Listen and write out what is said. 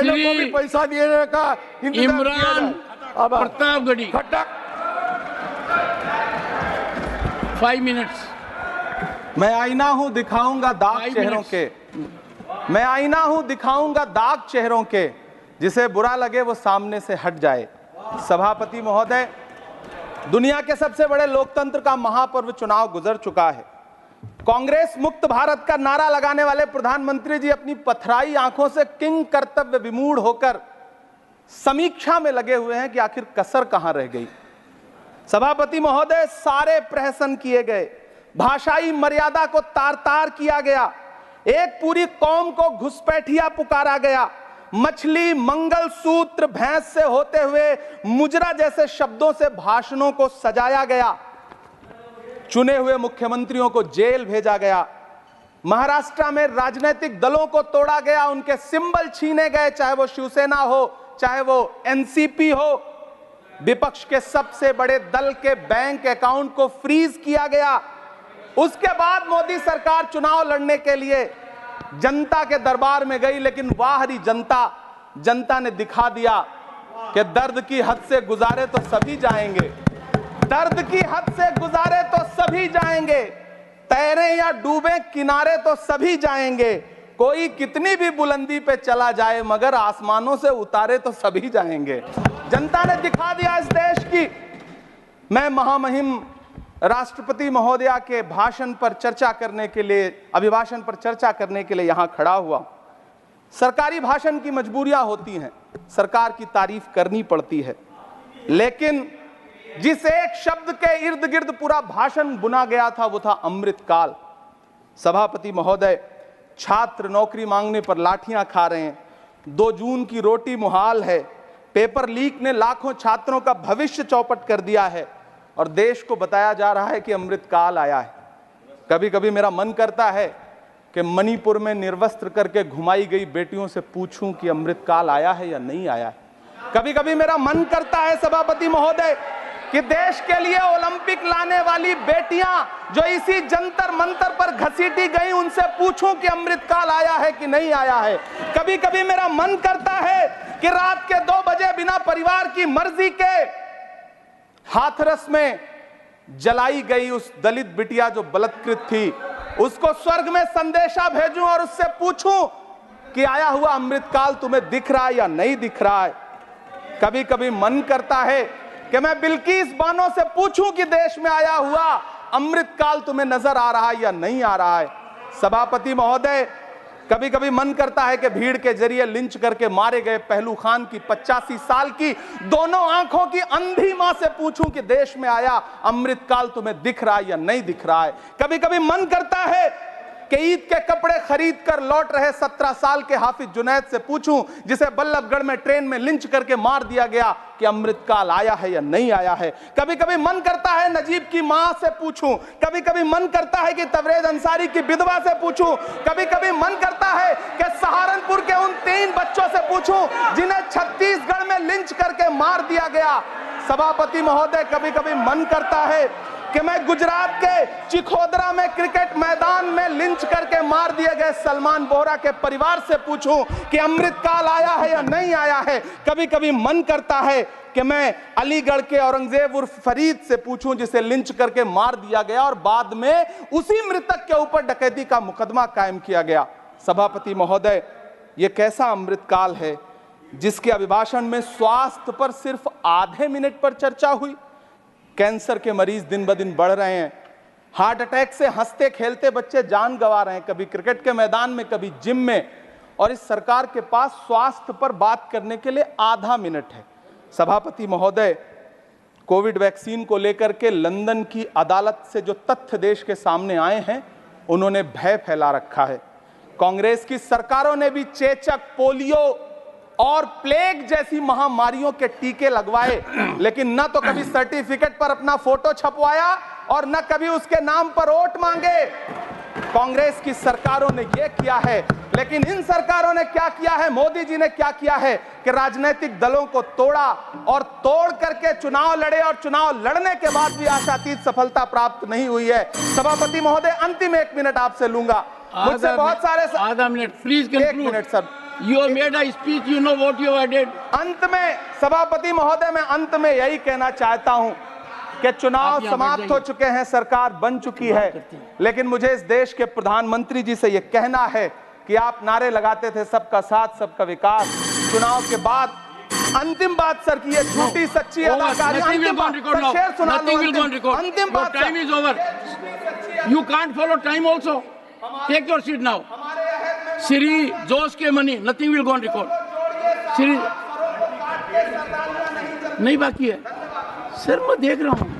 महिला को भी पैसा देने का इमरान प्रतापगढ़ी 5 मिनट्स। मैं आईना हूं दिखाऊंगा दाग चेहरों के, मैं आईना हूं दिखाऊंगा दाग चेहरों के, जिसे बुरा लगे वो सामने से हट जाए। सभापति महोदय, दुनिया के सबसे बड़े लोकतंत्र का महापर्व चुनाव गुजर चुका है। कांग्रेस मुक्त भारत का नारा लगाने वाले प्रधानमंत्री जी अपनी पथराई आंखों से किंग कर्तव्य विमूढ़ होकर समीक्षा में लगे हुए हैं कि आखिर कसर कहां रह गई। सभापति महोदय, सारे प्रहसन किए गए, भाषाई मर्यादा को तार तार किया गया, एक पूरी कौम को घुसपैठिया पुकारा गया, मछली मंगल सूत्र भैंस से होते हुए मुजरा जैसे शब्दों से भाषणों को सजाया गया, चुने हुए मुख्यमंत्रियों को जेल भेजा गया, महाराष्ट्र में राजनीतिक दलों को तोड़ा गया, उनके सिंबल छीने गए, चाहे वो शिवसेना हो चाहे वो एनसीपी हो, विपक्ष के सबसे बड़े दल के बैंक अकाउंट को फ्रीज किया गया। उसके बाद मोदी सरकार चुनाव लड़ने के लिए जनता के दरबार में गई, लेकिन वाहरी जनता ने दिखा दिया कि दर्द की हद से गुजारे तो सभी जाएंगे, दर्द की हद से गुजारे तो सभी जाएंगे, तैरे या डूबे किनारे तो सभी जाएंगे, कोई कितनी भी बुलंदी पे चला जाए मगर आसमानों से उतारे तो सभी जाएंगे। जनता ने दिखा दिया इस देश की। मैं महामहिम राष्ट्रपति महोदया के भाषण पर चर्चा करने के लिए, अभिभाषण पर चर्चा करने के लिए यहां खड़ा हुआ। सरकारी भाषण की मजबूरियां होती हैं, सरकार की तारीफ करनी पड़ती है, लेकिन जिस एक शब्द के इर्द गिर्द पूरा भाषण बुना गया था वो था अमृतकाल। सभापति महोदय, छात्र नौकरी मांगने पर लाठियां खा रहे हैं, 2 जून की रोटी मुहाल है, पेपर लीक ने लाखों छात्रों का भविष्य चौपट कर दिया है और देश को बताया जा रहा है कि अमृतकाल आया है। कभी कभी मेरा मन करता है कि मणिपुर में निर्वस्त्र करके घुमाई गई बेटियों से पूछूं कि अमृतकाल आया है या नहीं आया है। कभी कभी मेरा मन करता है सभापति महोदय कि देश के लिए ओलंपिक लाने वाली बेटियां जो इसी जंतर मंतर पर घसीटी गई, उनसे पूछूं कि अमृतकाल आया है कि नहीं आया है। कभी कभी मेरा मन करता है कि रात के 2 बजे बिना परिवार की मर्जी के हाथरस में जलाई गई उस दलित बिटिया जो बलात्कृत थी, उसको स्वर्ग में संदेशा भेजूं और उससे पूछूं कि आया हुआ अमृतकाल तुम्हें दिख रहा है या नहीं दिख रहा है। कभी कभी मन करता है कि मैं बिल्किस बानो से पूछूं कि देश में आया हुआ अमृतकाल तुम्हें नजर आ रहा है या नहीं आ रहा है। सभापति महोदय, कभी कभी मन करता है कि भीड़ के जरिए लिंच करके मारे गए पहलू खान की 85 साल की दोनों आंखों की अंधी मां से पूछूं कि देश में आया अमृतकाल तुम्हें दिख रहा है या नहीं दिख रहा है। कभी कभी मन करता है कि ईद के कपड़े खरीद कर लौट रहे 17 साल के हाफिज जुनैद से पूछूं, जिसे बल्लभगढ़ में ट्रेन में लिंच करके मार दिया गया, कि अमृतकाल आया है या नहीं आया है। कभी कभी मन करता है नजीब की मां से पूछूं, कभी कभी मन करता है कि तबरेज अंसारी की विधवा से पूछूं, कभी कभी मन करता है कि सहारनपुर के उन 3 बच्चों से पूछूं जिन्हें छत्तीसगढ़ में लिंच करके मार दिया गया। सभापति महोदय, कभी कभी मन करता है कि मैं गुजरात के चिखोदरा में क्रिकेट मैदान में लिंच करके मार दिए गए सलमान बोहरा के परिवार से पूछूं कि अमृतकाल आया है या नहीं आया है। कभी कभी मन करता है कि मैं अलीगढ़ के औरंगजेब उर्फ फरीद से पूछूं, जिसे लिंच करके मार दिया गया और बाद में उसी मृतक के ऊपर डकैती का मुकदमा कायम किया गया। सभापति महोदय, यह कैसा अमृतकाल है जिसके अभिभाषण में स्वास्थ्य पर सिर्फ आधे मिनट पर चर्चा हुई। कैंसर के मरीज दिन ब दिन बढ़ रहे हैं, हार्ट अटैक से हंसते खेलते बच्चे जान गंवा रहे हैं, कभी क्रिकेट के मैदान में कभी जिम में, और इस सरकार के पास स्वास्थ्य पर बात करने के लिए आधा मिनट है। सभापति महोदय, कोविड वैक्सीन को लेकर के लंदन की अदालत से जो तथ्य देश के सामने आए हैं, उन्होंने भय फैला रखा है। कांग्रेस की सरकारों ने भी चेचक, पोलियो और प्लेग जैसी महामारियों के टीके लगवाए, लेकिन न तो कभी सर्टिफिकेट पर अपना फोटो छपवाया और न कभी उसके नाम पर वोट मांगे। कांग्रेस की सरकारों ने यह किया है, लेकिन इन सरकारों ने क्या किया है, मोदी जी ने क्या किया है कि राजनीतिक दलों को तोड़ा और तोड़ करके चुनाव लड़े, और चुनाव लड़ने के बाद भी आशातीत सफलता प्राप्त नहीं हुई है। सभापति महोदय, अंतिम 1 मिनट आपसे लूंगा, मुझसे बहुत सारे आधा minute please. 1 minute sir, You have made a speech, you know what you have added. अंत में सभापति महोदय, मैं अंत में यही कहना चाहता हूं कि चुनाव आप यहाँ समाप्त बैठ हो जाइए। चुके हैं, सरकार बन चुकी है, लेकिन मुझे इस देश के प्रधानमंत्री जी से यह कहना है कि आप नारे लगाते थे सबका साथ सबका विकास, चुनाव के बाद अंतिम बात सर की ये झूठी सच्ची Over. अदाकारी, Nothing will अंतिम go on बात record सर, now. शेर सुना लो, Nothing will go on record. अंतिम Your बात time sir. is over. You can't follow time also. Take your seat now. Siri, Josh के money, nothing will go on record. Siri, नहीं बाकी है sir, मैं देख रहा हूँ।